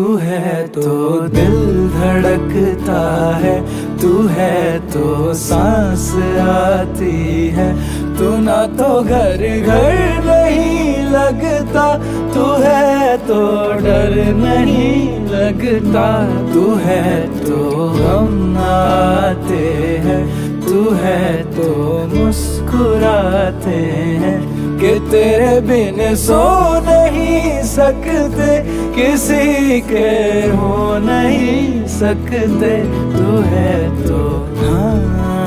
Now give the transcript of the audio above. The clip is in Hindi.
तू है तो दिल धड़कता है, तू है तो सांस आती है, तू ना तो घर घर नहीं लगता, तू है तो डर नहीं लगता, तू है तो हम आते हैं, तू है तो मुस्कुराते हैं कि तेरे बिन सो नहीं सकते, किसी के हो नहीं सकते, तू है तो हाँ।